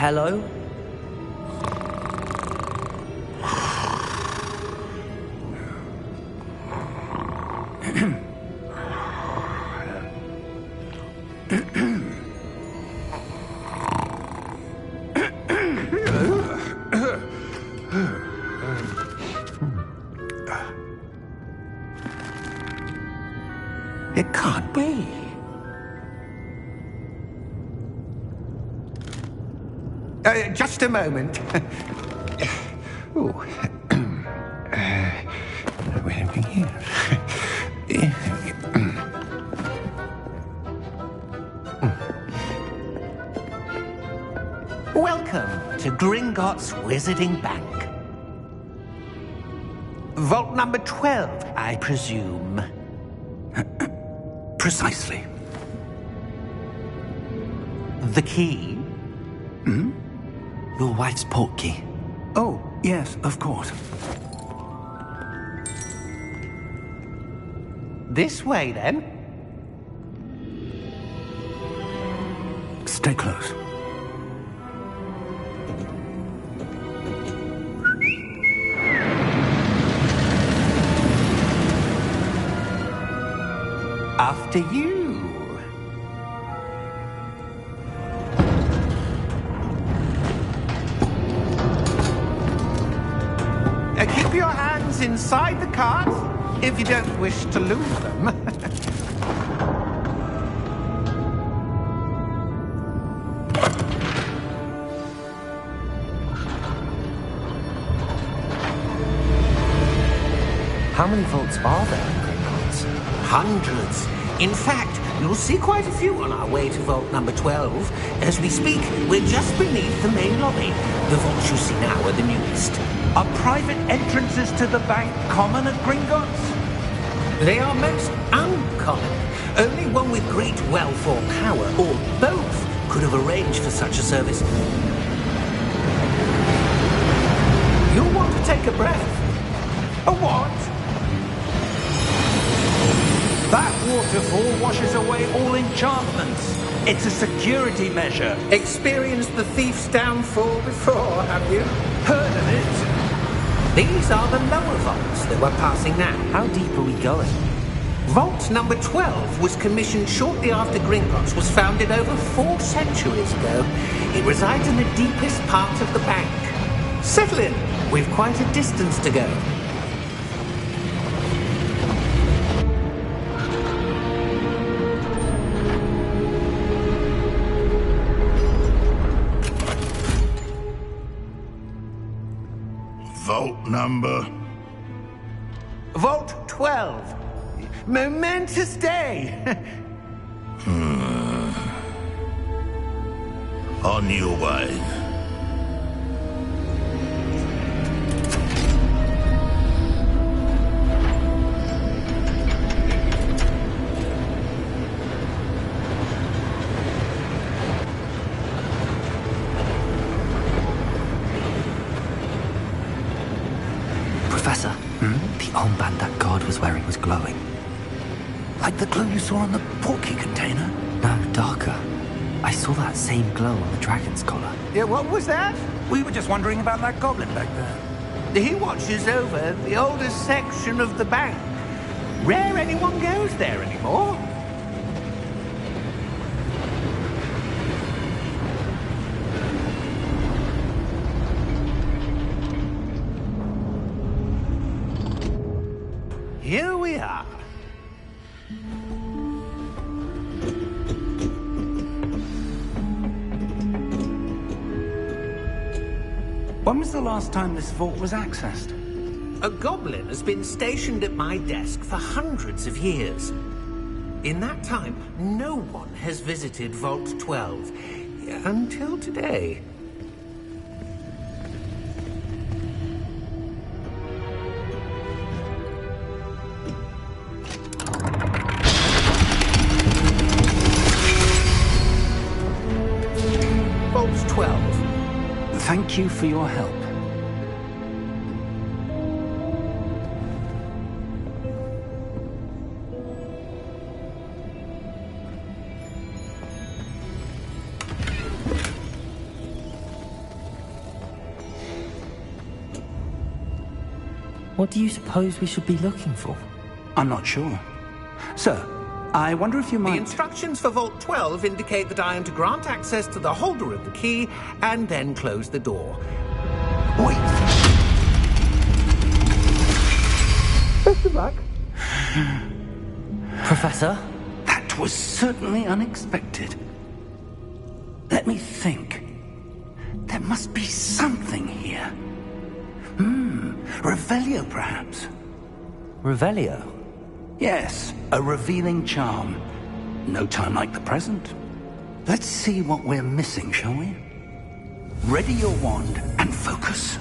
Hello? It can't be. Just a moment. Oh. Welcome to Gringotts Wizarding Bank. Vault number 12, I presume. Precisely. The key? Hmm? Your wife's portkey. Oh, yes, of course. This way, then. Stay close. After you. Keep your hands inside the cart if you don't wish to lose them. How many vaults are there in Gringotts? Hundreds. In fact, you'll see quite a few on our way to vault number 12. As we speak, we're just beneath the main lobby. The vaults you see now are the newest. Are private entrances to the bank common at Gringotts? They are most uncommon. Only one with great wealth or power, or both, could have arranged for such a service. You'll want to take a breath. A what? That waterfall washes away all enchantments. It's a security measure. Experienced the thief's downfall before, have you? Heard of it? These are the lower vaults that we're passing now. How deep are we going? Vault number 12 was commissioned shortly after Gringotts was founded over 4 centuries ago. It resides in the deepest part of the bank. Settle in. We've quite a distance to go. Vault number? Vault 12. Momentous day. On your way. Professor, the armband that guard was wearing was glowing. Like the glow you saw on the portkey container? No, darker. I saw that same glow on the dragon's collar. Yeah, what was that? We were just wondering about that goblin back there. He watches over the oldest section of the bank. Rare anyone goes there anymore. Here we are. When was the last time this vault was accessed? A goblin has been stationed at my desk for hundreds of years. In that time, no one has visited Vault 12. Until today. Vault 12. Thank you for your help. What do you suppose we should be looking for? I'm not sure. Sir, I wonder if you The might... instructions for Vault 12 indicate that I am to grant access to the holder of the key and then close the door. Wait! Best of luck. Professor? That was certainly unexpected. Let me think. There must be something here. Revelio, perhaps? Revelio? Yes, a revealing charm. No time like the present. Let's see what we're missing, shall we? Ready your wand and focus.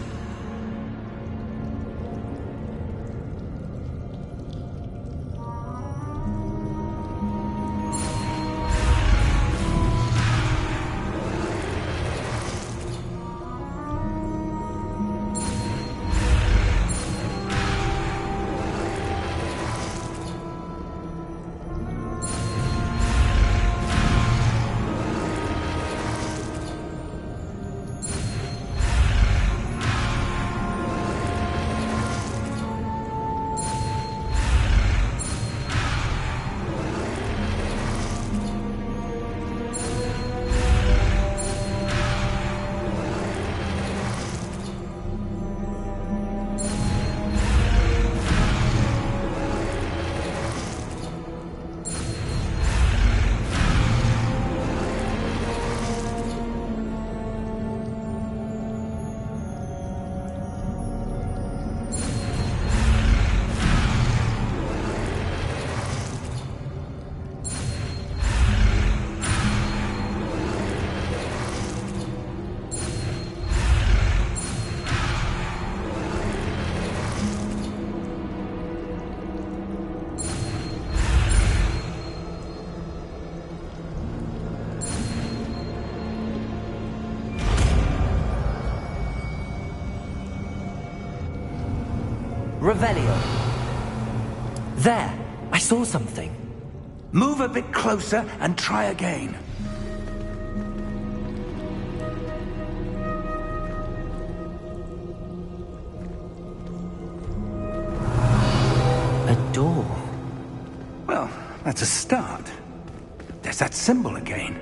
Revelio. There! I saw something. Move a bit closer and try again. A door. Well, that's a start. There's that symbol again.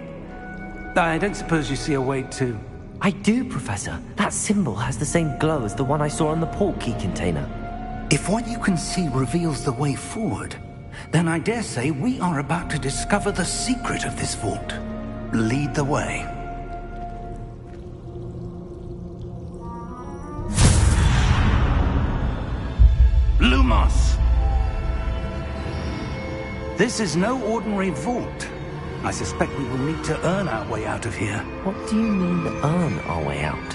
I don't suppose you see a way to... I do, Professor. That symbol has the same glow as the one I saw on the port key container. If what you can see reveals the way forward, then I dare say we are about to discover the secret of this vault. Lead the way. Lumos! This is no ordinary vault. I suspect we will need to earn our way out of here. What do you mean, earn our way out?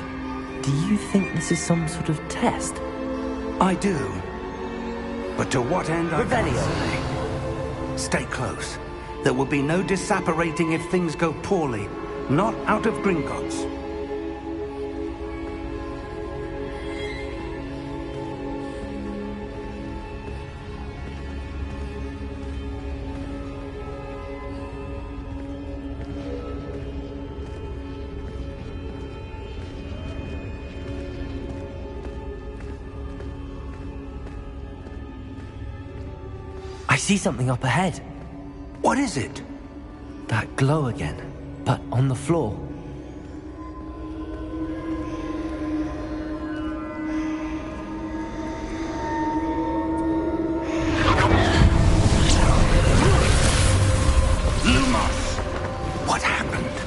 Do you think this is some sort of test? I do. But to what end, I can't Revelio. say. Stay close. There will be no disapparating if things go poorly. Not out of Gringotts. I see something up ahead. What is it? That glow again, but on the floor. Lumos! What happened?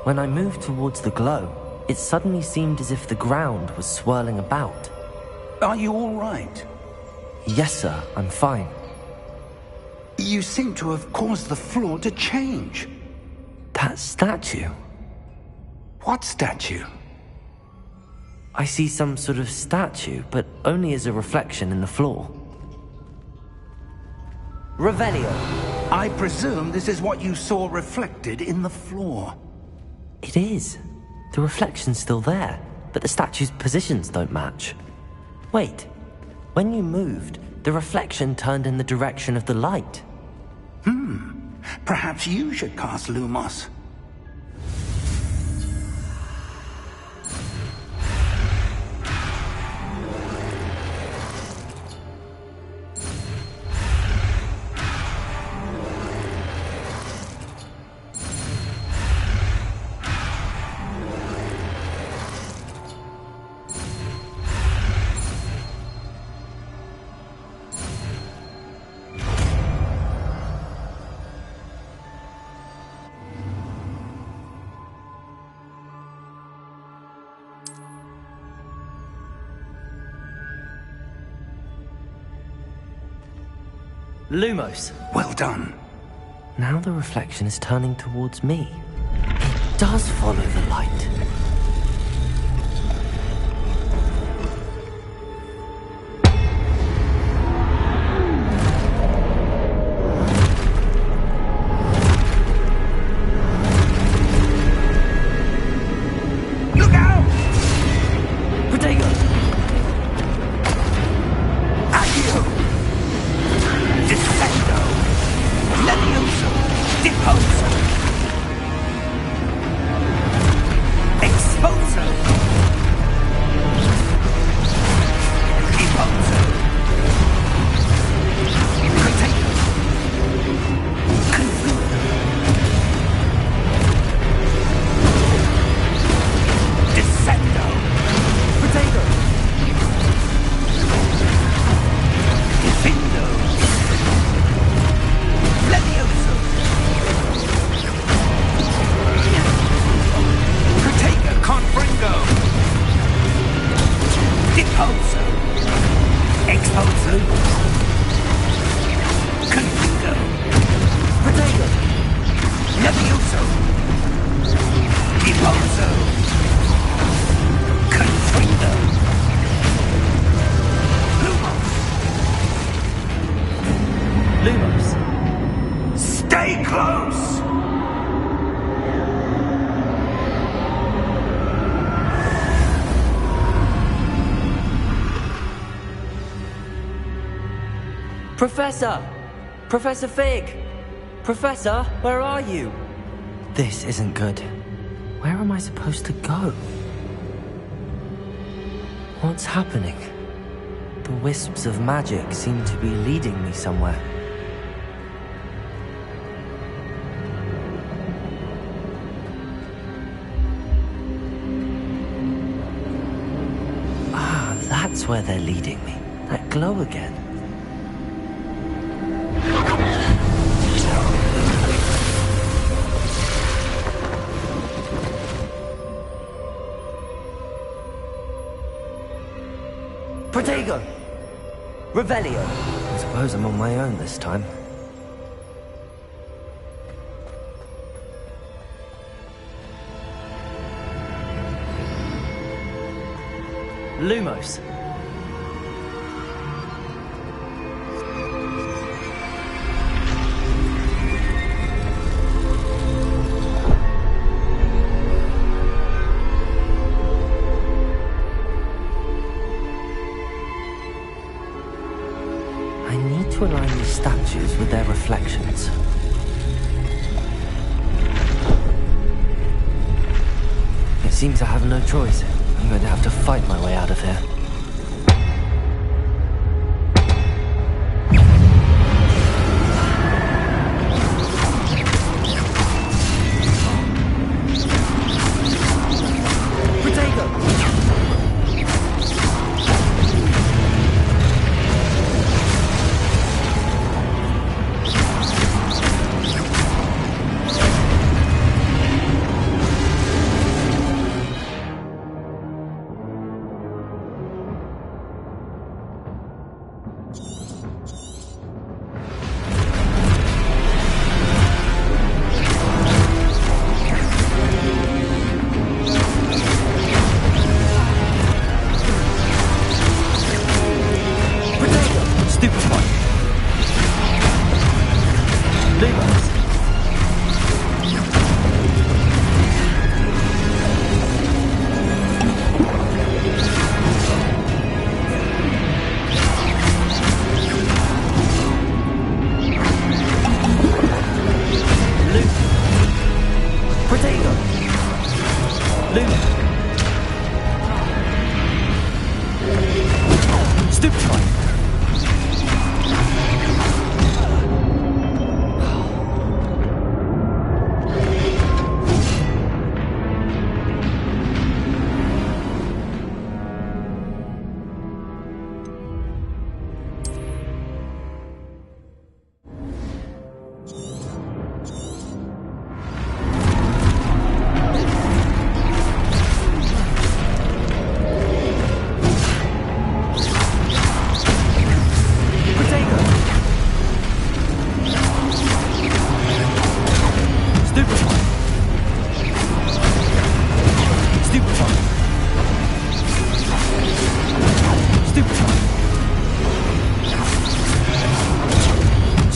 When I moved towards the glow, it suddenly seemed as if the ground was swirling about. Are you all right? Yes, sir, I'm fine. You seem to have caused the floor to change. That statue. What statue? I see some sort of statue, but only as a reflection in the floor. Revelio. I presume this is what you saw reflected in the floor. It is. The reflection's still there, but the statue's positions don't match. Wait. When you moved, the reflection turned in the direction of the light. Perhaps you should cast Lumos. Lumos. Well done. Now the reflection is turning towards me. It does follow the light. Professor! Professor Fig! Professor, where are you? This isn't good. Where am I supposed to go? What's happening? The wisps of magic seem to be leading me somewhere. Ah, that's where they're leading me. That glow again. Protego! Revelio! I suppose I'm on my own this time. Lumos. I need to align these statues with their reflections. It seems I have no choice. I'm going to have to fight my way out of here.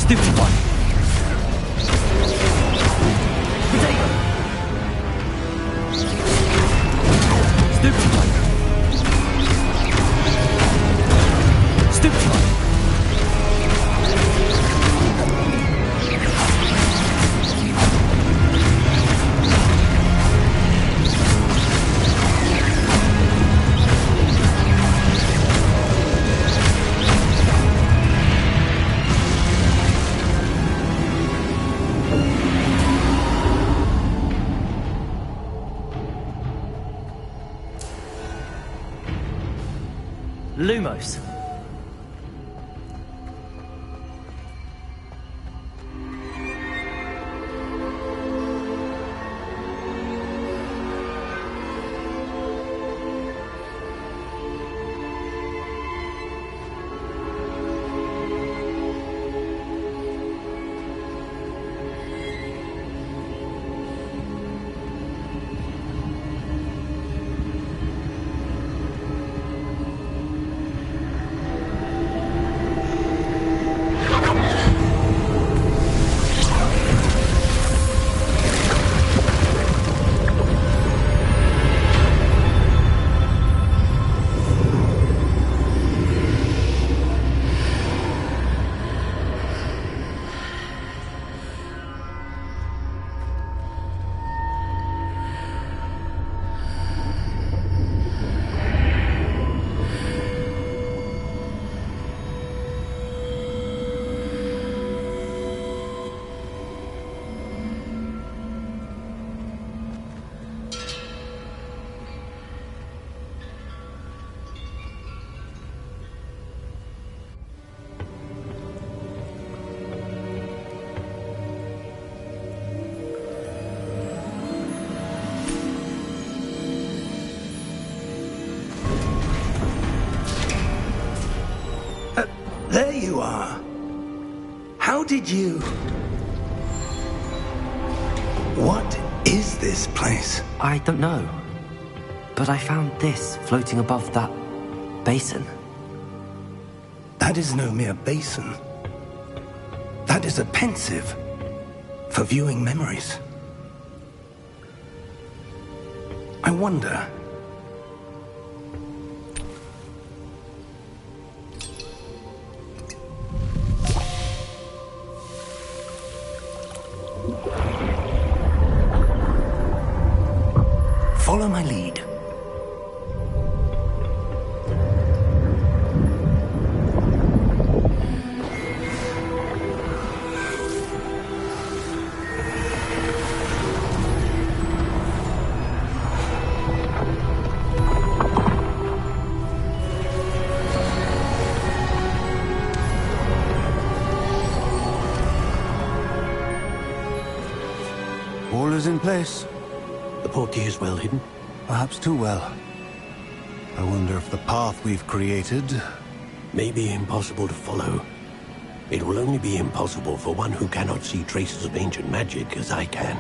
Stupid one! Potato! Stupid one! Stupid one! Lumos. There you are. How did you... What is this place? I don't know. But I found this floating above that basin. That is no mere basin. That is a pensive for viewing memories. I wonder... Follow my lead. All is in place. The portkey is well hidden. Perhaps too well. I wonder if the path we've created... May be impossible to follow. It will only be impossible for one who cannot see traces of ancient magic as I can.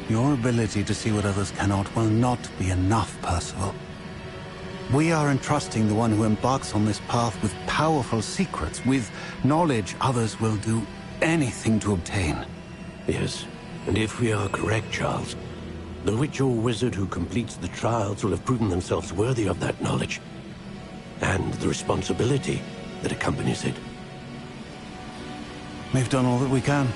Your ability to see what others cannot will not be enough, Percival. We are entrusting the one who embarks on this path with powerful secrets, with knowledge others will do anything to obtain. Yes, and if we are correct, Charles, the witch or wizard who completes the trials will have proven themselves worthy of that knowledge, and the responsibility that accompanies it. We've done all that we can.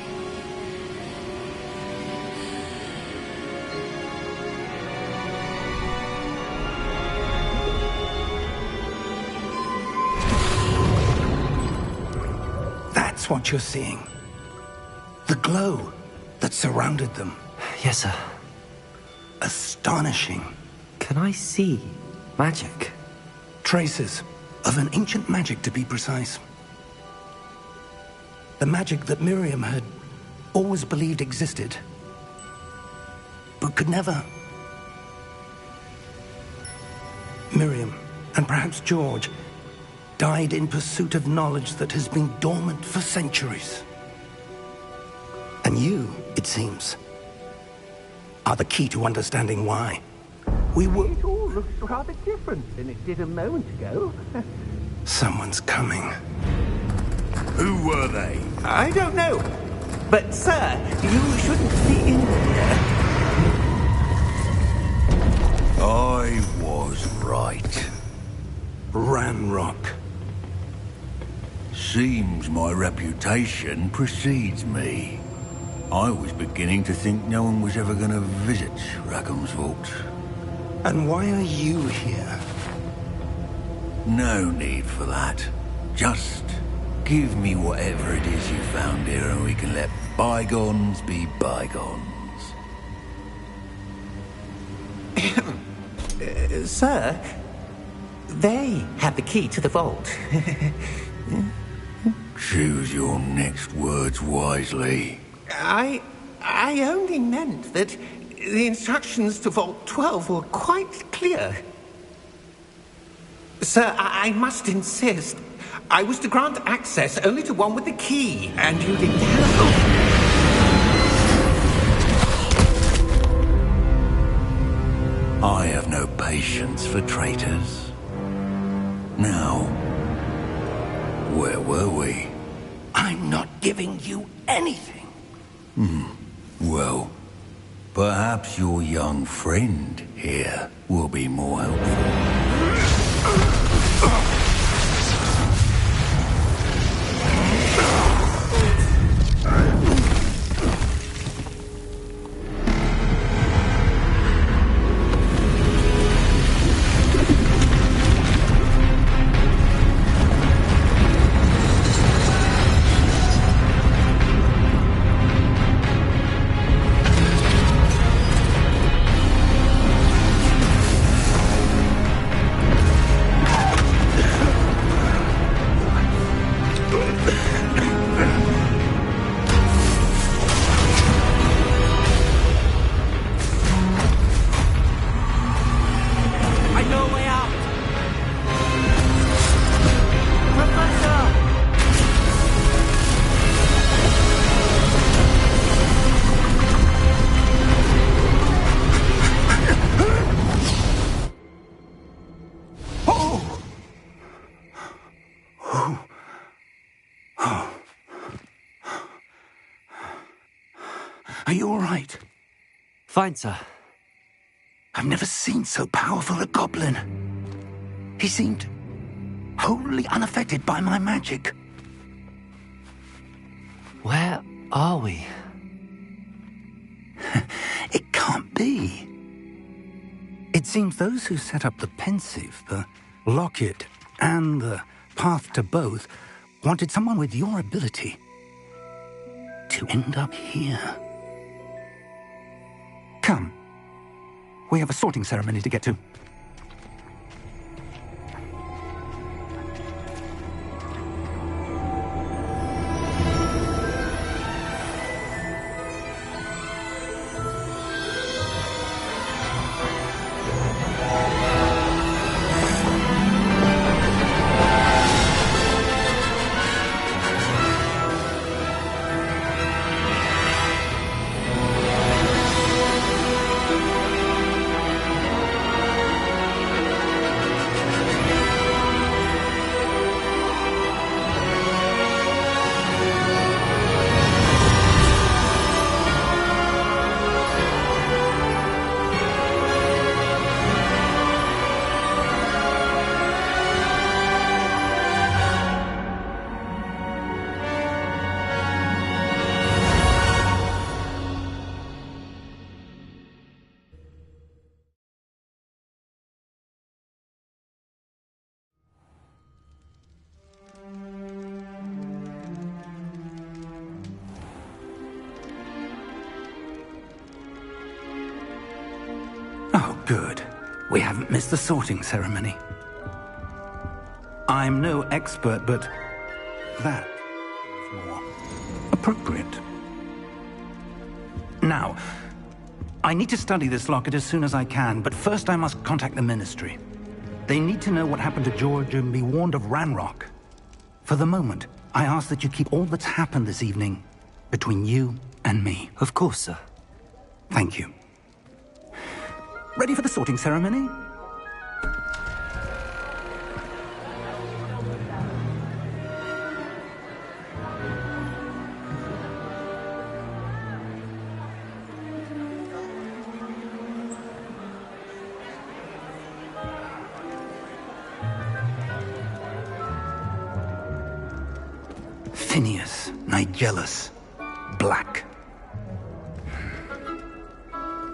That's what you're seeing. The glow that surrounded them. Yes, sir. Astonishing. Can I see magic? Traces of an ancient magic, to be precise. The magic that Miriam had always believed existed, but could never. Miriam, and perhaps George, died in pursuit of knowledge that has been dormant for centuries. And you, it seems, are the key to understanding why. We were... It all looks rather different than it did a moment ago. Someone's coming. Who were they? I don't know. But, sir, you shouldn't be in here. I was right. Ranrock. Seems my reputation precedes me. I was beginning to think no one was ever going to visit Rackham's vault. And why are you here? No need for that. Just give me whatever it is you found here and we can let bygones be bygones. Sir, they have the key to the vault. Choose your next words wisely. I only meant that the instructions to Vault 12 were quite clear. Sir, I must insist. I was to grant access only to one with the key, and you didn't have... I have no patience for traitors. Now, where were we? I'm not giving you anything. Well, perhaps your young friend here will be more helpful. Are you all right? Fine, sir. I've never seen so powerful a goblin. He seemed wholly unaffected by my magic. Where are we? It can't be. It seems those who set up the pensive, the locket, and the path to both wanted someone with your ability to end up here. Come. We have a sorting ceremony to get to. Oh, good. We haven't missed the sorting ceremony. I'm no expert, but that is more appropriate. Now, I need to study this locket as soon as I can, but first I must contact the Ministry. They need to know what happened to George and be warned of Ranrock. For the moment, I ask that you keep all that's happened this evening between you and me. Of course, sir. Thank you. Ready for the sorting ceremony? Phineas, Nigellus, Black.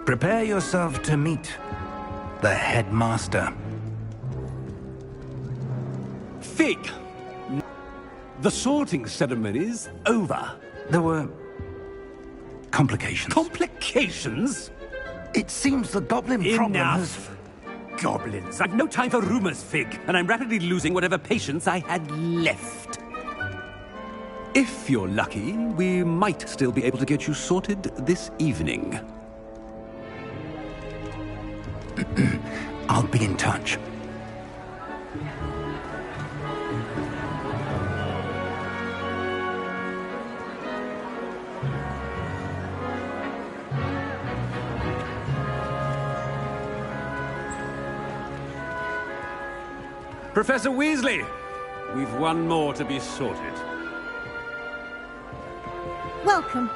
Prepare yourself to meet the headmaster. Fig! The sorting ceremony's over. There were complications. Complications? It seems the goblin problem has... Enough! Goblins. I've no time for rumors, Fig, and I'm rapidly losing whatever patience I had left. If you're lucky, we might still be able to get you sorted this evening. I'll be in touch. Professor Weasley, we've one more to be sorted. Welcome.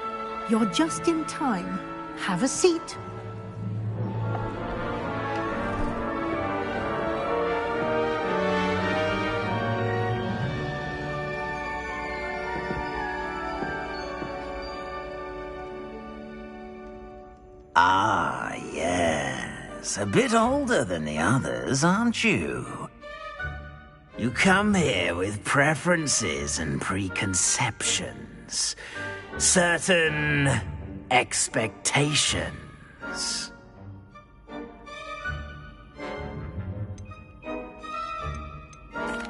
You're just in time. Have a seat. Ah, yes. A bit older than the others, aren't you? You come here with preferences and preconceptions. Certain expectations.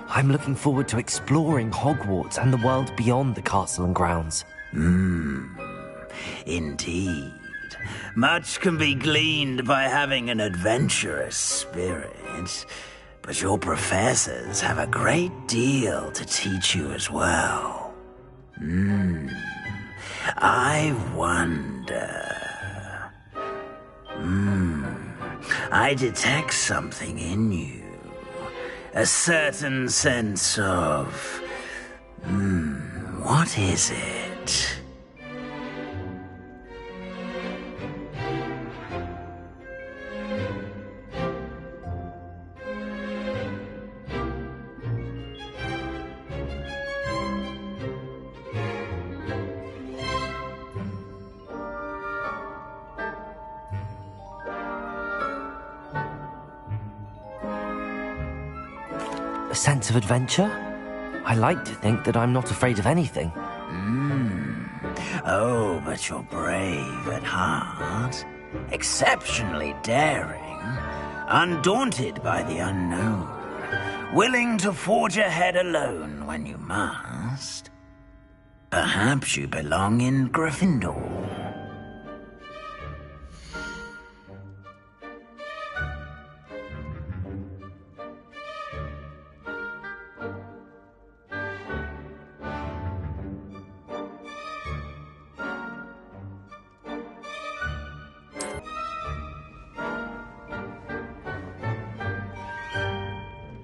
I'm looking forward to exploring Hogwarts and the world beyond the castle and grounds. Indeed. Much can be gleaned by having an adventurous spirit. But your professors have a great deal to teach you as well. I wonder... I detect something in you. A certain sense of... what is it? A sense of adventure? I like to think that I'm not afraid of anything. Oh, but you're brave at heart. Exceptionally daring. Undaunted by the unknown. Willing to forge ahead alone when you must. Perhaps you belong in Gryffindor.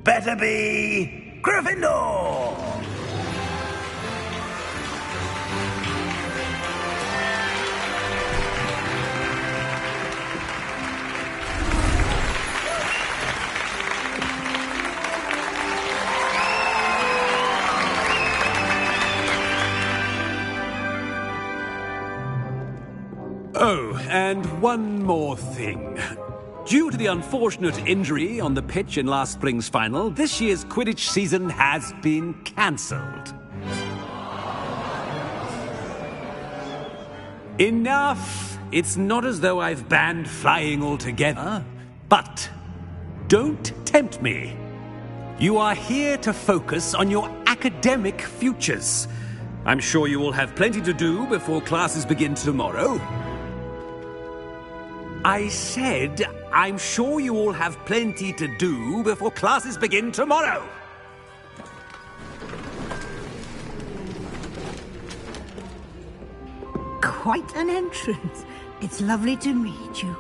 Better be Gryffindor! Oh, and one more thing. Due to the unfortunate injury on the pitch in last spring's final, this year's Quidditch season has been cancelled. Enough! It's not as though I've banned flying altogether, but don't tempt me. You are here to focus on your academic futures. I'm sure you will have plenty to do before classes begin tomorrow. I said, I'm sure you all have plenty to do before classes begin tomorrow. Quite an entrance. It's lovely to meet you.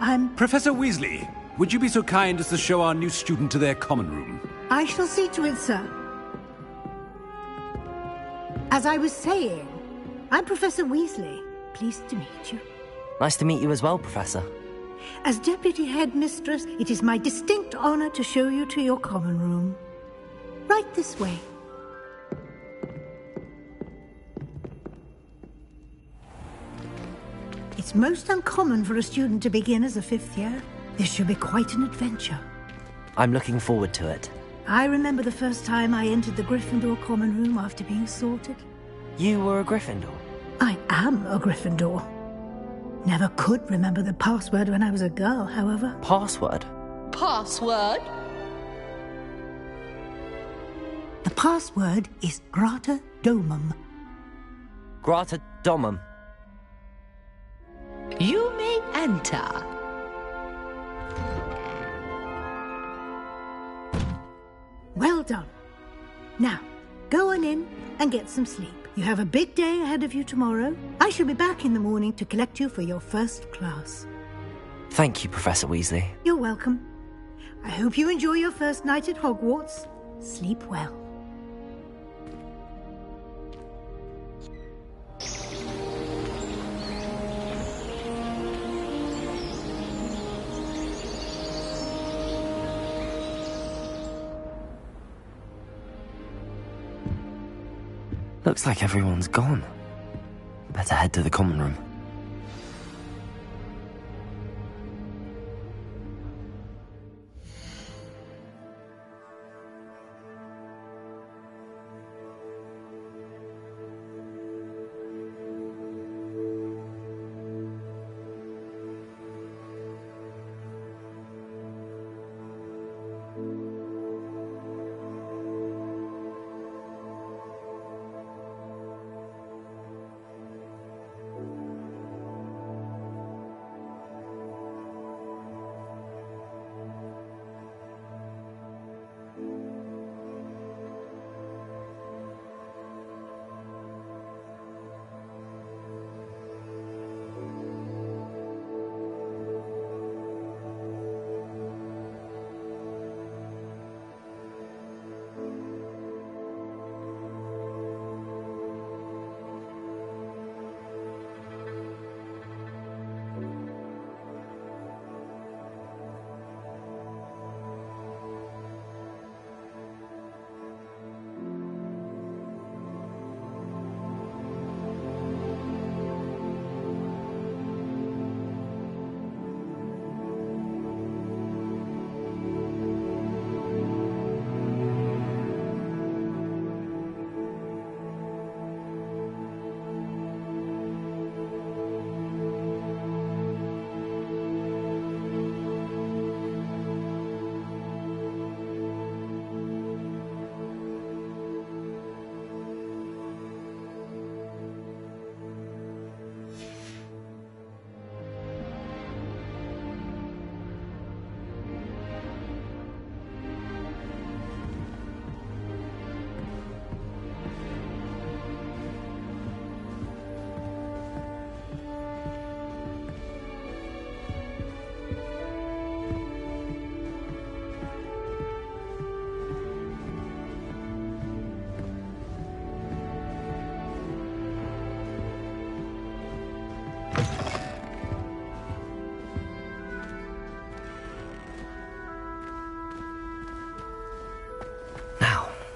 I'm... Professor Weasley, would you be so kind as to show our new student to their common room? I shall see to it, sir. As I was saying, I'm Professor Weasley. Pleased to meet you. Nice to meet you as well, Professor. As Deputy Headmistress, it is my distinct honor to show you to your common room. Right this way. It's most uncommon for a student to begin as a 5th year. This should be quite an adventure. I'm looking forward to it. I remember the first time I entered the Gryffindor common room after being sorted. You were a Gryffindor? I am a Gryffindor. Never could remember the password when I was a girl, however. Password? Password? The password is Grata Domum. Grata Domum. You may enter. Well done. Now, go on in and get some sleep. You have a big day ahead of you tomorrow. I shall be back in the morning to collect you for your first class. Thank you, Professor Weasley. You're welcome. I hope you enjoy your first night at Hogwarts. Sleep well. Looks like everyone's gone. Better head to the common room.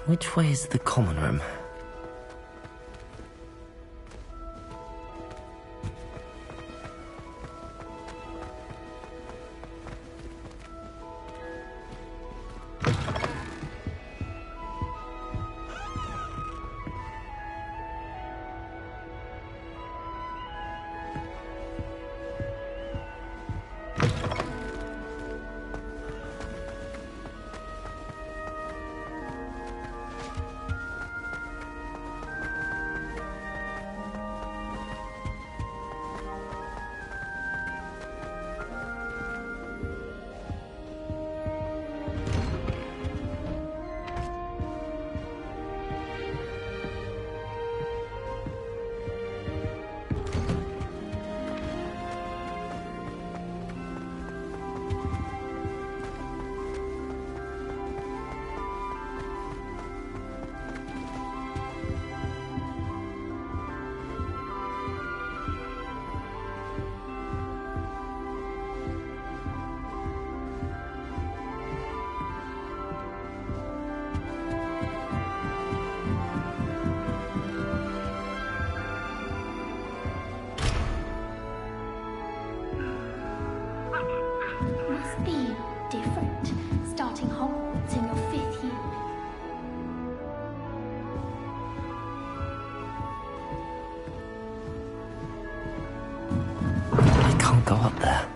Which way is the common room? can't go up there.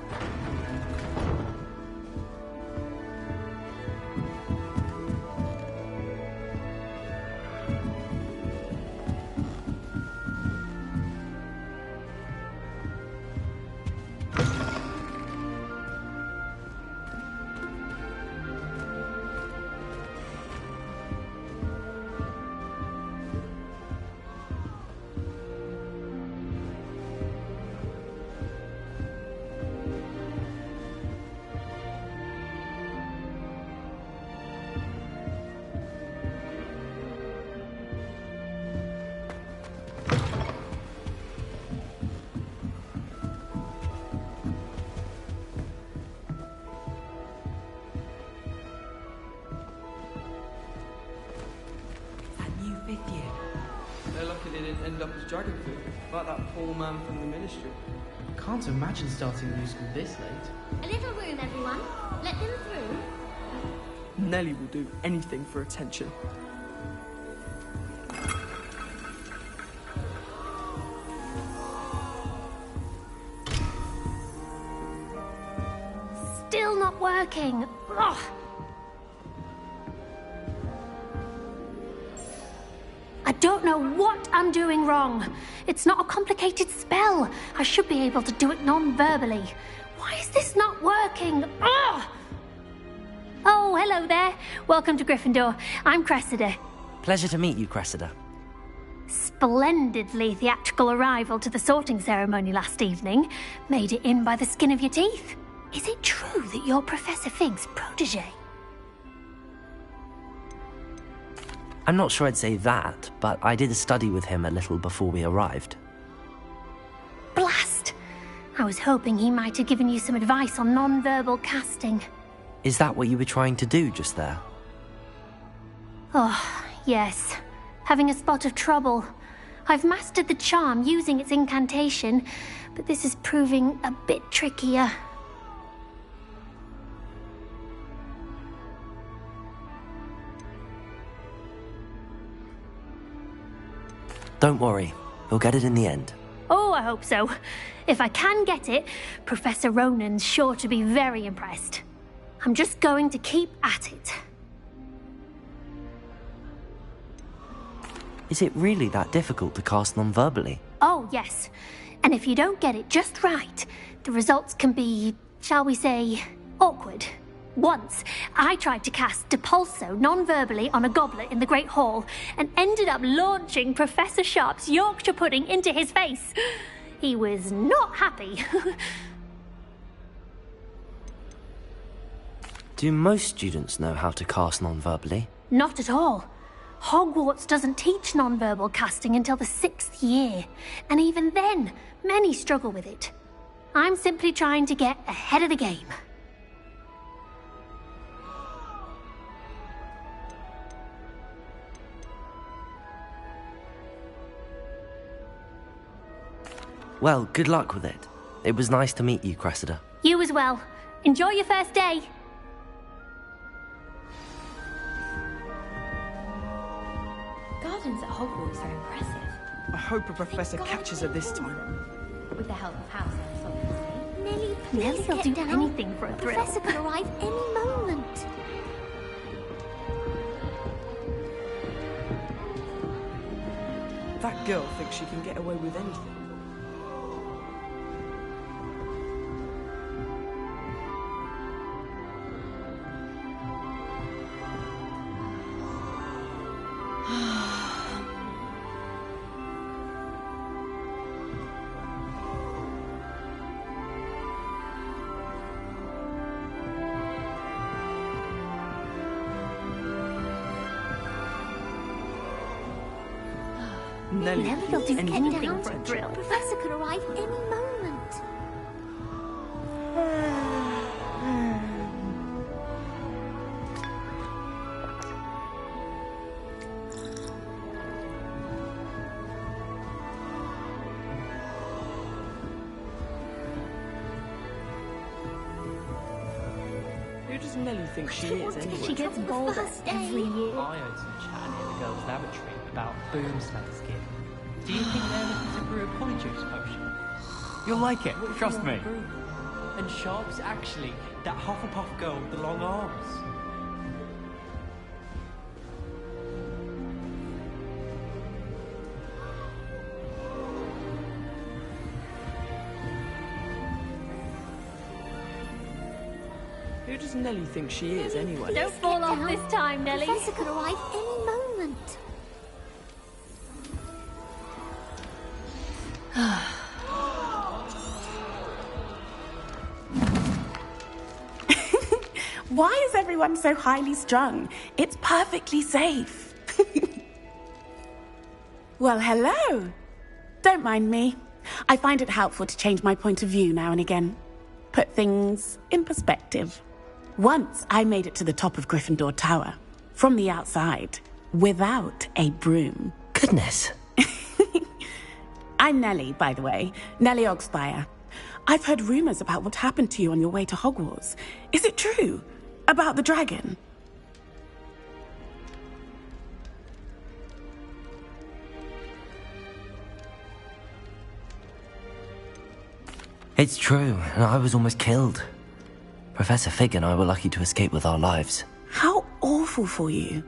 They're lucky they didn't end up as dragon food, like that poor man from the ministry. I can't imagine starting new school this late. A little room, everyone. Let them through. Nelly will do anything for attention. Still not working. Ugh. I don't know what I'm doing wrong. It's not a complicated spell. I should be able to do it non-verbally. Why is this not working? Ugh! Oh, hello there. Welcome to Gryffindor. I'm Cressida. Pleasure to meet you, Cressida. Splendidly theatrical arrival to the sorting ceremony last evening. Made it in by the skin of your teeth. Is it true that you're Professor Fig's protege? I'm not sure I'd say that, but I did study with him a little before we arrived. Blast! I was hoping he might have given you some advice on non-verbal casting. Is that what you were trying to do just there? Oh, yes. Having a spot of trouble. I've mastered the charm using its incantation, but this is proving a bit trickier. Don't worry, we'll get it in the end. Oh, I hope so. If I can get it, Professor Ronan's sure to be very impressed. I'm just going to keep at it. Is it really that difficult to cast non-verbally? Oh, yes. And if you don't get it just right, the results can be, shall we say, awkward. Once, I tried to cast Depulso non-verbally on a goblet in the Great Hall and ended up launching Professor Sharp's Yorkshire pudding into his face. He was not happy. Do most students know how to cast non-verbally? Not at all. Hogwarts doesn't teach non-verbal casting until the 6th year, and even then, many struggle with it. I'm simply trying to get ahead of the game. Well, good luck with it. It was nice to meet you, Cressida. You as well. Enjoy your first day. Gardens at Hogwarts are impressive. I hope a professor catches her this time. With the help of house elves, obviously. Nelly, please will do down. anything for a thrill. Professor could arrive any moment. That girl thinks she can get away with anything. Nelly will do anything down for a to thrill. Professor could arrive any moment. Who does Nelly think she is, anyway? She gets bolder every year. I heard some chat near the girls' lavatory about boomslay's gift. Do you think they're looking to brew a polyjuice potion? You'll like it, trust me. And Sharp's actually that Hufflepuff girl with the long arms. Who does Nellie think she is, anyway? Don't fall off this time, Nellie. Professor could arrive any moment. Why is everyone so highly strung? It's perfectly safe. Well, hello. Don't mind me. I find it helpful to change my point of view now and again. Put things in perspective. Once I made it to the top of Gryffindor Tower, from the outside, without a broom. Goodness. I'm Nellie, by the way. Nellie Ogspire. I've heard rumors about what happened to you on your way to Hogwarts. Is it true? About the dragon? It's true, and I was almost killed. Professor Fig and I were lucky to escape with our lives. How awful for you.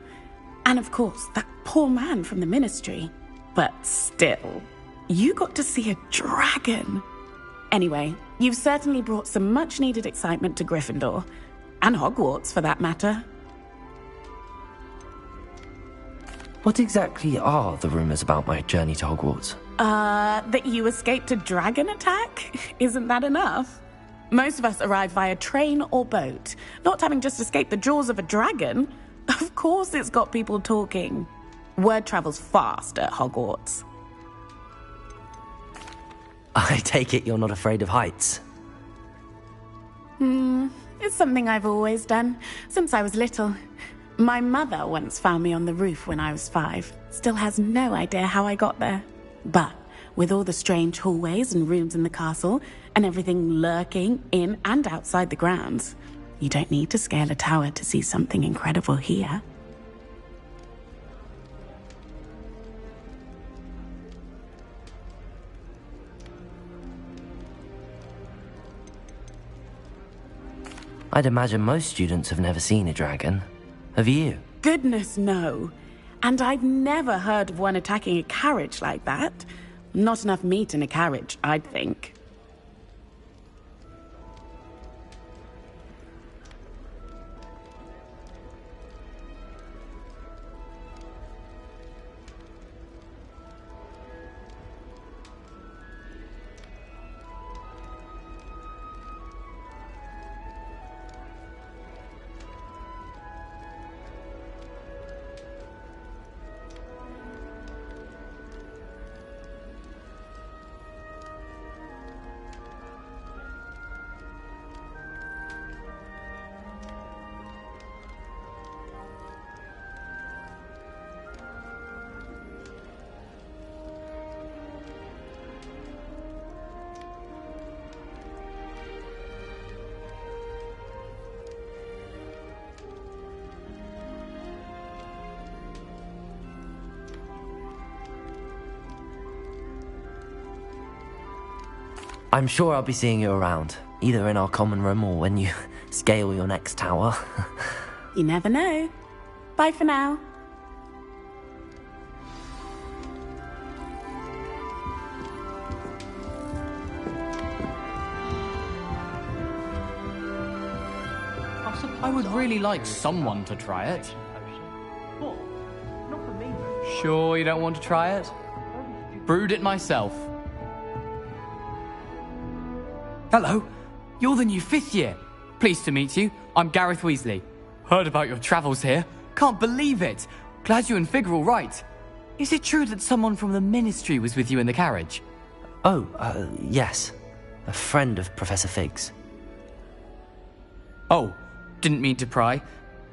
And of course, that poor man from the Ministry. But still, you got to see a dragon. Anyway, you've certainly brought some much-needed excitement to Gryffindor. And Hogwarts, for that matter. What exactly are the rumors about my journey to Hogwarts? That you escaped a dragon attack? Isn't that enough? Most of us arrive via train or boat, not having just escaped the jaws of a dragon. Of course it's got people talking. Word travels fast at Hogwarts. I take it you're not afraid of heights? It's something I've always done, since I was little. My mother once found me on the roof when I was 5. Still has no idea how I got there. But with all the strange hallways and rooms in the castle, and everything lurking in and outside the grounds, you don't need to scale a tower to see something incredible here. I'd imagine most students have never seen a dragon. Have you? Goodness, no. And I've never heard of one attacking a carriage like that. Not enough meat in a carriage, I'd think. I'm sure I'll be seeing you around, either in our common room or when you scale your next tower. You never know. Bye for now. I would really like someone to try it. Sure you don't want to try it? Brewed it myself. Hello, you're the new 5th year. Pleased to meet you. I'm Gareth Weasley. Heard about your travels here. Can't believe it. Glad you and Fig are all right. Is it true that someone from the Ministry was with you in the carriage? Oh, yes. A friend of Professor Fig's. Oh, didn't mean to pry.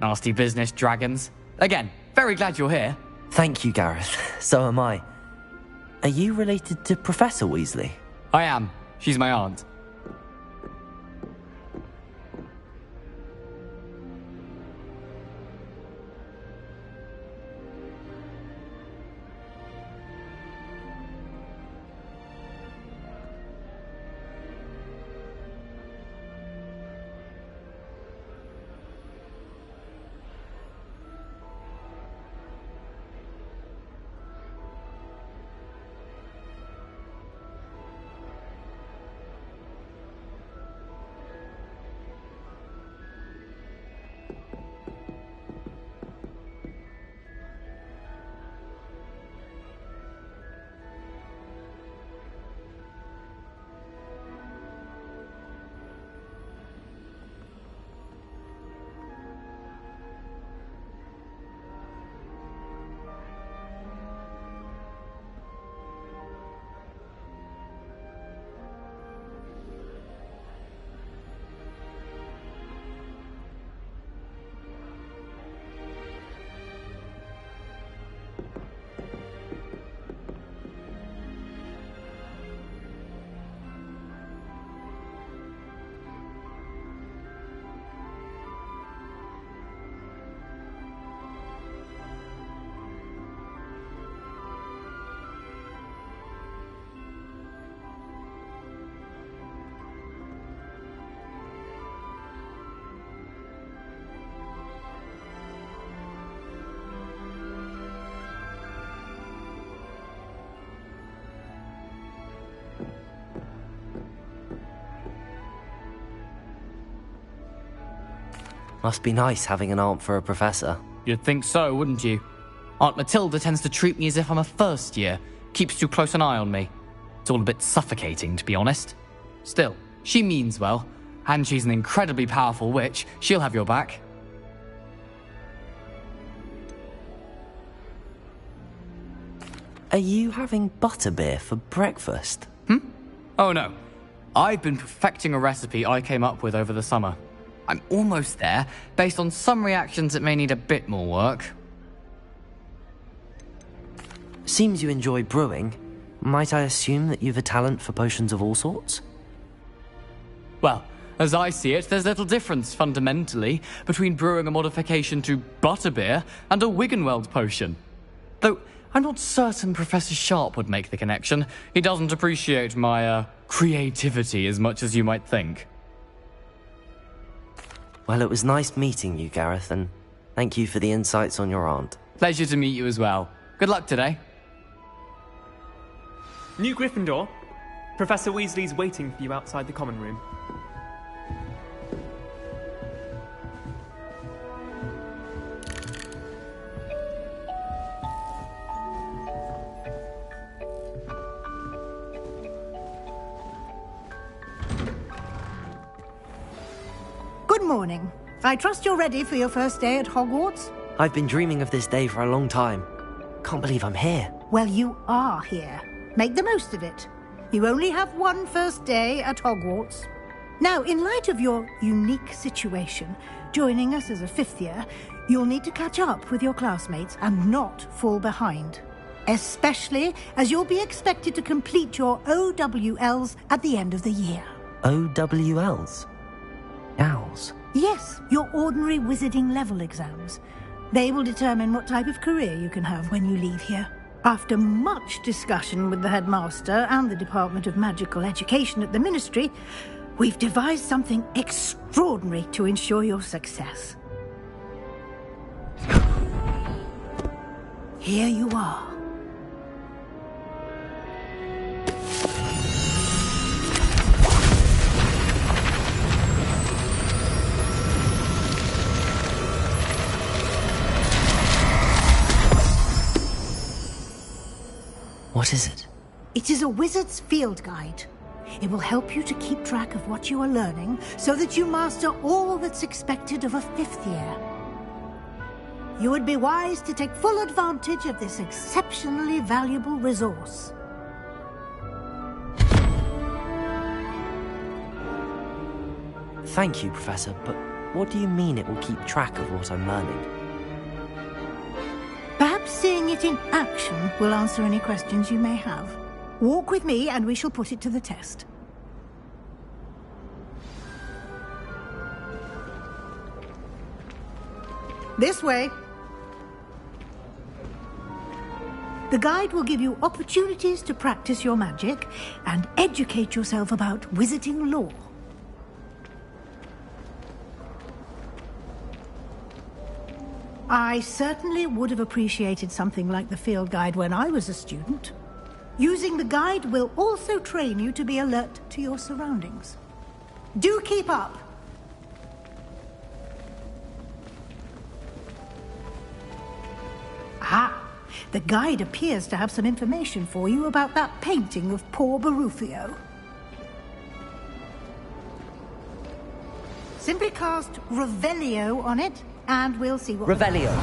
Nasty business, dragons. Again, very glad you're here. Thank you, Gareth. So am I. Are you related to Professor Weasley? I am. She's my aunt. Must be nice having an aunt for a professor. You'd think so, wouldn't you? Aunt Matilda tends to treat me as if I'm a first year, keeps too close an eye on me. It's all a bit suffocating, to be honest. Still, she means well, and she's an incredibly powerful witch. She'll have your back. Are you having butterbeer for breakfast? Oh no. I've been perfecting a recipe I came up with over the summer. I'm almost there. Based on some reactions, it may need a bit more work. Seems you enjoy brewing. Might I assume that you've a talent for potions of all sorts? Well, as I see it, there's little difference, fundamentally, between brewing a modification to butterbeer and a Wiggenweld potion. Though, I'm not certain Professor Sharp would make the connection. He doesn't appreciate my, creativity as much as you might think. Well, it was nice meeting you, Gareth, and thank you for the insights on your aunt. Pleasure to meet you as well. Good luck today. New Gryffindor. Professor Weasley's waiting for you outside the common room. Good morning. I trust you're ready for your first day at Hogwarts? I've been dreaming of this day for a long time. Can't believe I'm here. Well, you are here. Make the most of it. You only have one first day at Hogwarts. Now, in light of your unique situation, joining us as a fifth year, you'll need to catch up with your classmates and not fall behind. Especially as you'll be expected to complete your OWLs at the end of the year. OWLs? Owls? Yes, your ordinary wizarding level exams. They will determine what type of career you can have when you leave here. After much discussion with the headmaster and the Department of Magical Education at the Ministry, we've devised something extraordinary to ensure your success. Here you are. What is it? It is a wizard's field guide. It will help you to keep track of what you are learning so that you master all that's expected of a fifth year. You would be wise to take full advantage of this exceptionally valuable resource. Thank you, Professor, but what do you mean it will keep track of what I'm learning? Perhaps seeing it in action will answer any questions you may have. Walk with me and we shall put it to the test. This way. The guide will give you opportunities to practice your magic and educate yourself about wizarding lore. I certainly would have appreciated something like the field guide when I was a student. Using the guide will also train you to be alert to your surroundings. Do keep up! Ah, the guide appears to have some information for you about that painting of poor Barufio. Simply cast Revelio on it, and we'll see what... Revelio.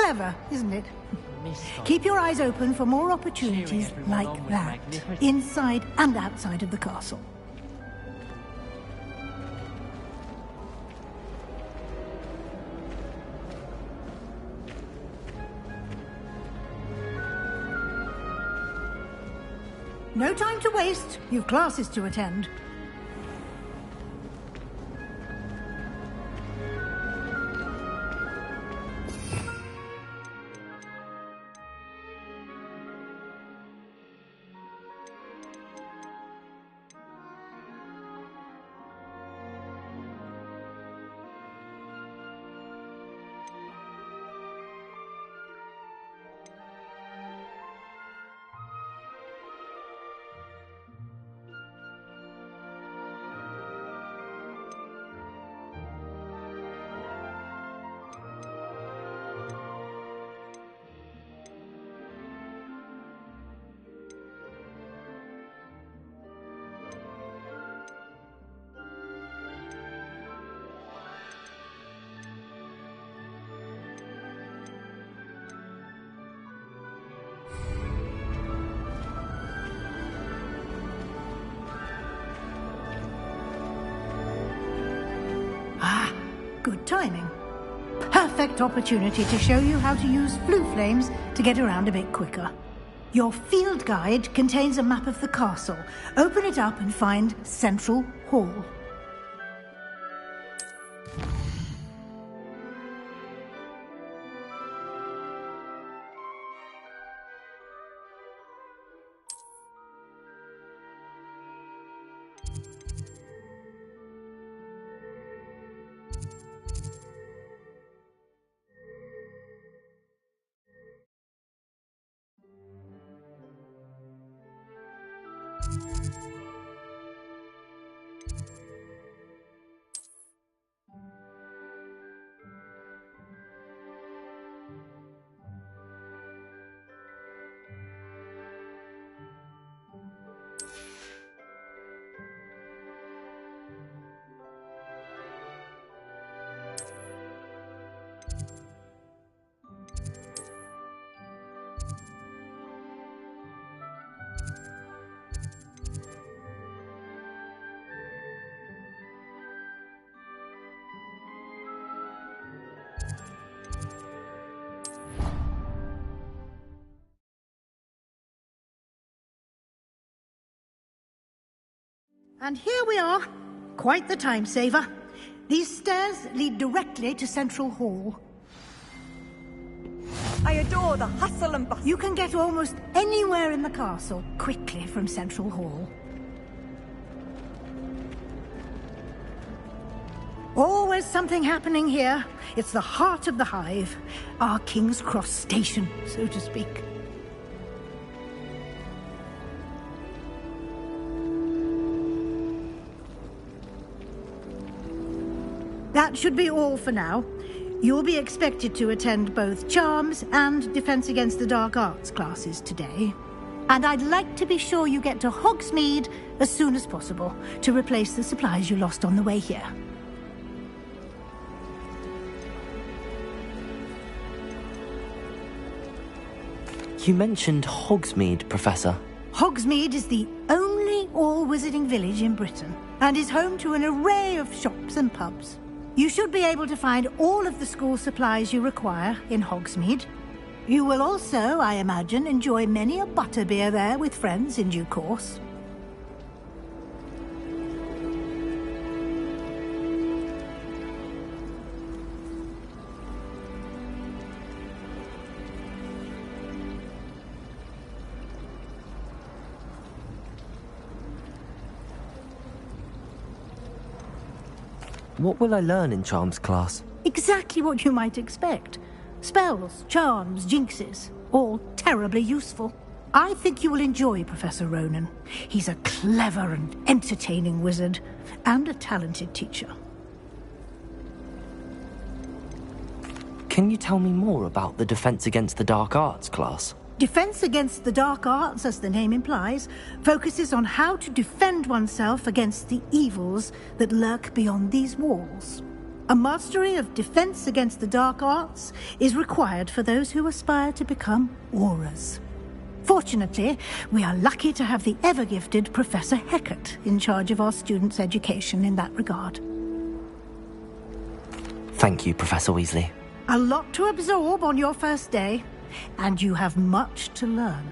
Clever, isn't it? Keep your eyes open for more opportunities like that, inside and outside of the castle. No time to waste. You've classes to attend. Good timing. Perfect opportunity to show you how to use flue flames to get around a bit quicker. Your field guide contains a map of the castle. Open it up and find Central Hall. And here we are. Quite the time saver. These stairs lead directly to Central Hall. I adore the hustle and bustle. You can get almost anywhere in the castle quickly from Central Hall. Always something happening here. It's the heart of the hive. Our King's Cross station, so to speak. That should be all for now. You'll be expected to attend both Charms and Defense Against the Dark Arts classes today. And I'd like to be sure you get to Hogsmeade as soon as possible to replace the supplies you lost on the way here. You mentioned Hogsmeade, Professor. Hogsmeade is the only all-wizarding village in Britain and is home to an array of shops and pubs. You should be able to find all of the school supplies you require in Hogsmeade. You will also, I imagine, enjoy many a butterbeer there with friends in due course. What will I learn in Charms class? Exactly what you might expect. Spells, charms, jinxes, all terribly useful. I think you will enjoy Professor Ronan. He's a clever and entertaining wizard, and a talented teacher. Can you tell me more about the Defense Against the Dark Arts class? Defense Against the Dark Arts, as the name implies, focuses on how to defend oneself against the evils that lurk beyond these walls. A mastery of defense against the dark arts is required for those who aspire to become Aurors. Fortunately, we are lucky to have the ever-gifted Professor Hecat in charge of our students' education in that regard. Thank you, Professor Weasley. A lot to absorb on your first day, and you have much to learn.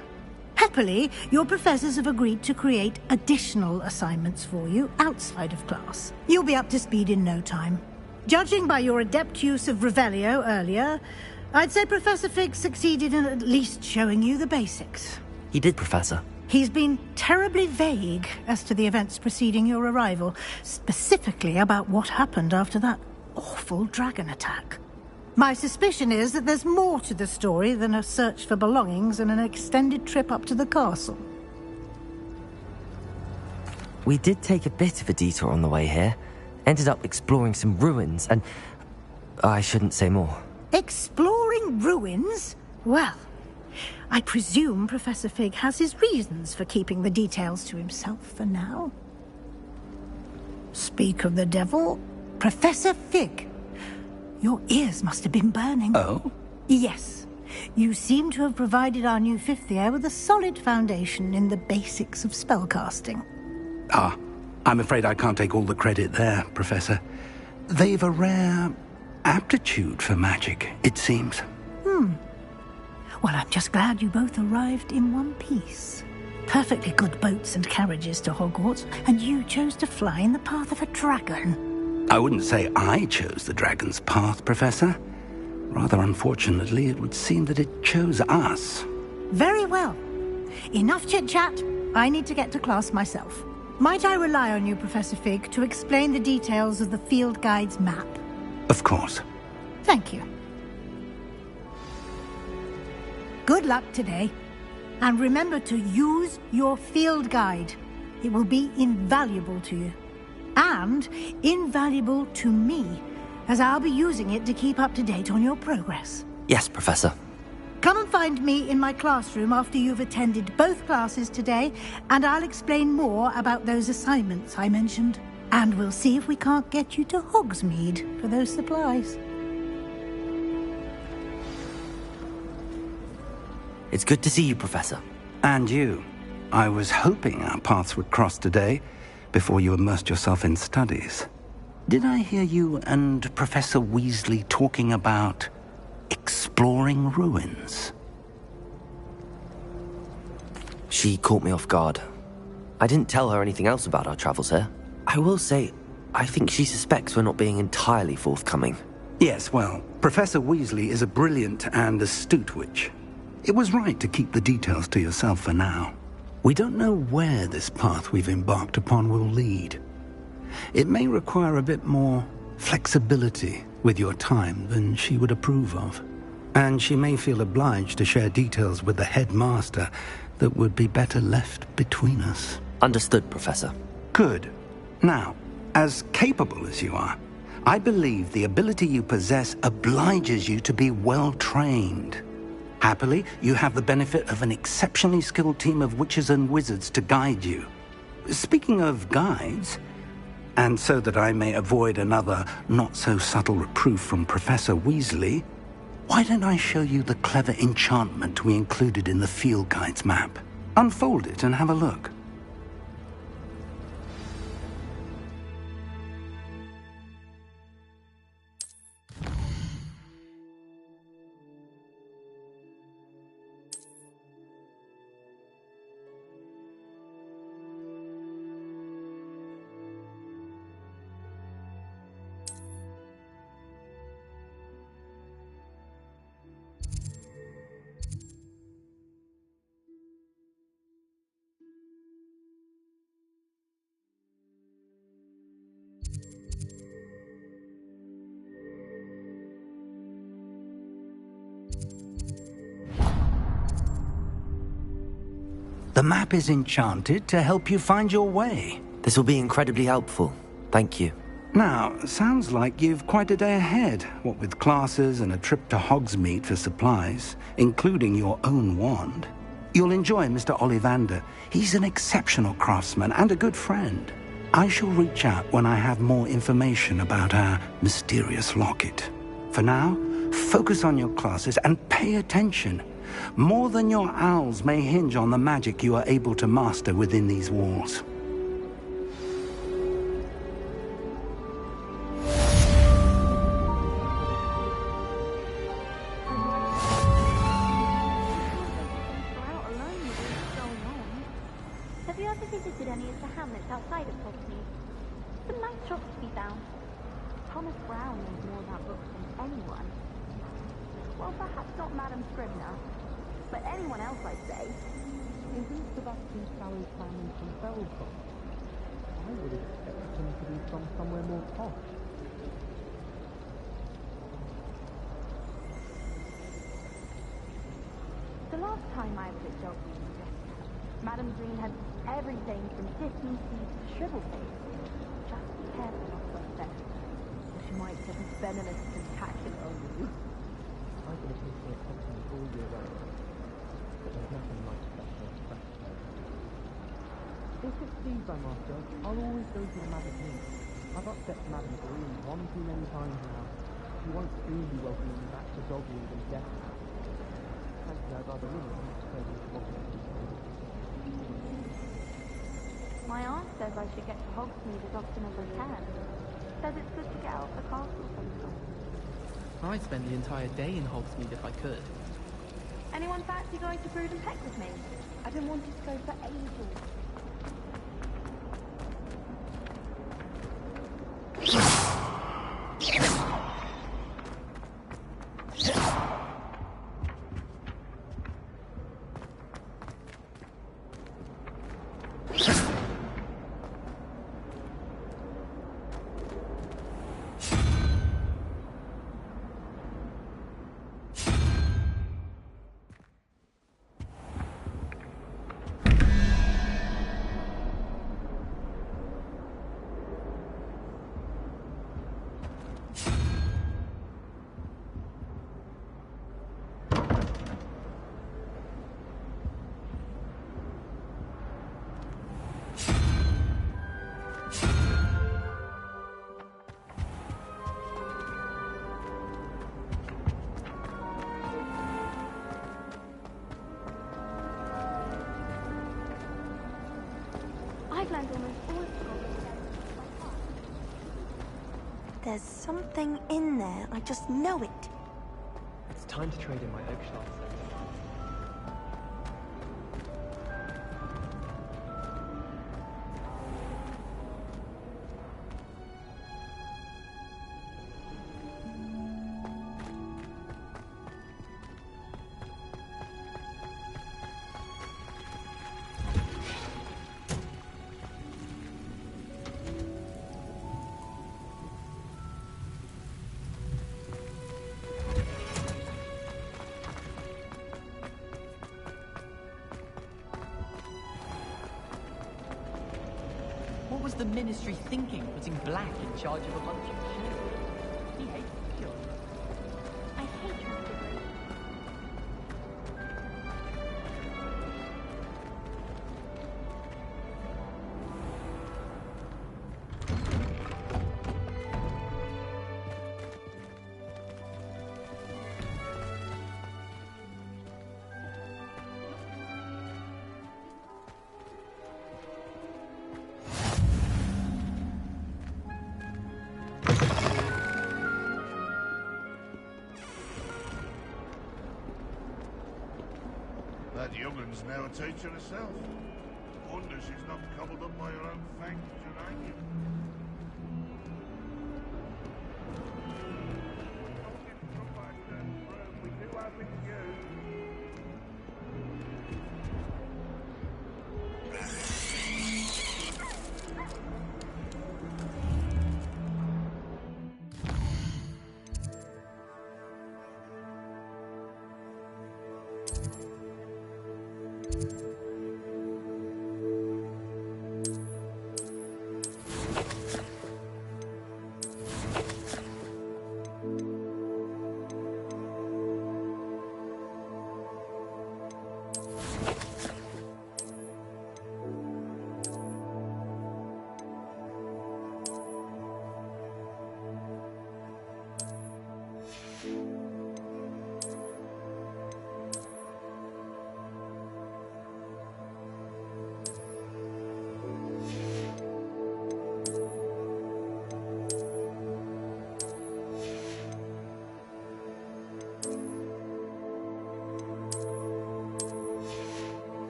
Happily, your professors have agreed to create additional assignments for you outside of class. You'll be up to speed in no time. Judging by your adept use of Revelio earlier, I'd say Professor Fig succeeded in at least showing you the basics. He did, Professor. He's been terribly vague as to the events preceding your arrival, specifically about what happened after that awful dragon attack. My suspicion is that there's more to the story than a search for belongings and an extended trip up to the castle. We did take a bit of a detour on the way here. Ended up exploring some ruins and... I shouldn't say more. Exploring ruins? Well, I presume Professor Fig has his reasons for keeping the details to himself for now. Speak of the devil, Professor Fig. Your ears must have been burning. Oh? Yes. You seem to have provided our new fifth year with a solid foundation in the basics of spellcasting. Ah, I'm afraid I can't take all the credit there, Professor. They've a rare aptitude for magic, it seems. Well, I'm just glad you both arrived in one piece. Perfectly good boats and carriages to Hogwarts, and you chose to fly in the path of a dragon. I wouldn't say I chose the dragon's path, Professor. Rather unfortunately, it would seem that it chose us. Very well. Enough chit-chat. I need to get to class myself. Might I rely on you, Professor Fig, to explain the details of the field guide's map? Of course. Thank you. Good luck today. And remember to use your field guide. It will be invaluable to you. And invaluable to me, as I'll be using it to keep up to date on your progress. Yes, Professor. Come and find me in my classroom after you've attended both classes today, and I'll explain more about those assignments I mentioned. And we'll see if we can't get you to Hogsmeade for those supplies. It's good to see you, Professor. And you. I was hoping our paths would cross today, before you immersed yourself in studies. Did I hear you and Professor Weasley talking about exploring ruins? She caught me off guard. I didn't tell her anything else about our travels here. I will say, I think she suspects we're not being entirely forthcoming. Yes, well, Professor Weasley is a brilliant and astute witch. It was right to keep the details to yourself for now. We don't know where this path we've embarked upon will lead. It may require a bit more flexibility with your time than she would approve of. And she may feel obliged to share details with the headmaster that would be better left between us. Understood, Professor. Good. Now, as capable as you are, I believe the ability you possess obliges you to be well-trained. Happily, you have the benefit of an exceptionally skilled team of witches and wizards to guide you. Speaking of guides, and so that I may avoid another not-so-subtle reproof from Professor Weasley, why don't I show you the clever enchantment we included in the field guide's map? Unfold it and have a look. The map is enchanted to help you find your way. This will be incredibly helpful. Thank you. Now, sounds like you've quite a day ahead, what with classes and a trip to Hogsmeade for supplies, including your own wand. You'll enjoy Mr. Ollivander. He's an exceptional craftsman and a good friend. I shall reach out when I have more information about our mysterious locket. For now, focus on your classes and pay attention. More than your owls may hinge on the magic you are able to master within these walls. Have you ever visited any of the hamlets outside of Hogsmeade? Some nice shops to be found. Thomas Brown knows more about books than anyone. Well, perhaps not Madame Scribner, but anyone else, I'd say. Isn't Sebastian Sallow's family from Belfast? I would have expected him to be from somewhere more posh. The last time I was at Dogwood, Madame Green had everything from Disney seeds to shrivel face. Just be careful of what's there, or she might get a venomous tentacular on you. I can appreciate Hogsmeade all year round, but there's nothing like special fresh air. If it's Steve I'm after, I'll always go to the magazine. I've upset Madame Green one too many times now. She won't soon be welcoming me back to Dogwood and Death. Frankly, I'd rather really not stay with Hogsmeade. My aunt says I should get to Hogsmeade as often as I can. Says it's good to get out of the castle sometimes. I'd spend the entire day in Hogsmeade if I could. Anyone fancy going to Brood and Peck with me? I've been wanting to go for ages. There's something in there. I just know it. It's time to trade in my oak shaft. What was the Ministry thinking, putting Black in charge of a bunch of children? He hates children. I hate children. That young'un's now a teacher herself. Wonder she's not cobbled up by her own fanged geranium. We do have with you.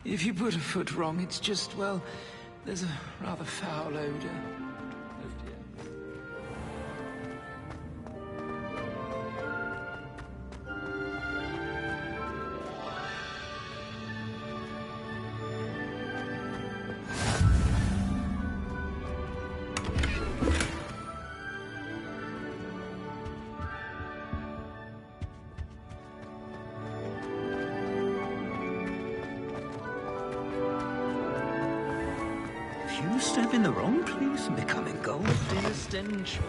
If you put a foot wrong, it's just, well, there's a rather foul odor. You step in the wrong place and become engulfed in a stench.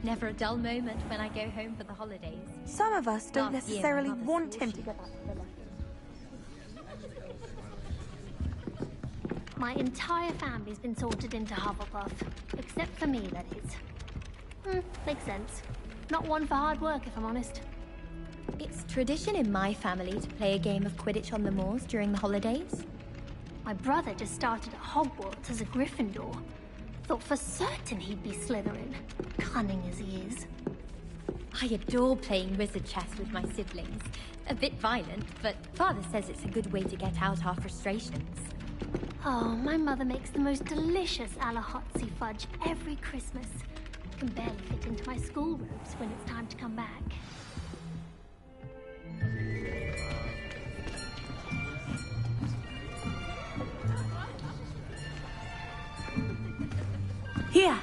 Never a dull moment when I go home for the holidays. Some of us don't Last year, necessarily my mother want swore him she to get back to the My entire family's been sorted into Hufflepuff. Except for me, that is. Makes sense. Not one for hard work, if I'm honest. It's tradition in my family to play a game of Quidditch on the moors during the holidays. My brother just started at Hogwarts as a Gryffindor. Thought for certain he'd be Slytherin, cunning as he is. I adore playing wizard chess with my siblings. A bit violent, but Father says it's a good way to get out our frustrations. Oh, my mother makes the most delicious Alahotsy fudge every Christmas. I can barely fit into my school robes when it's time to come back. Here!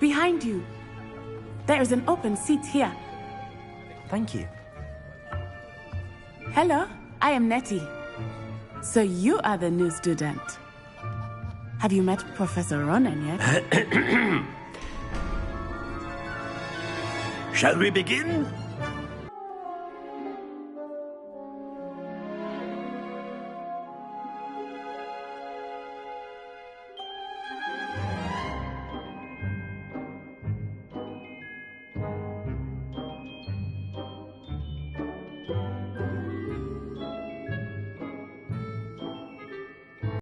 Behind you! There is an open seat here. Thank you. Hello, I am Nettie. So you are the new student. Have you met Professor Ronan yet? Shall we begin?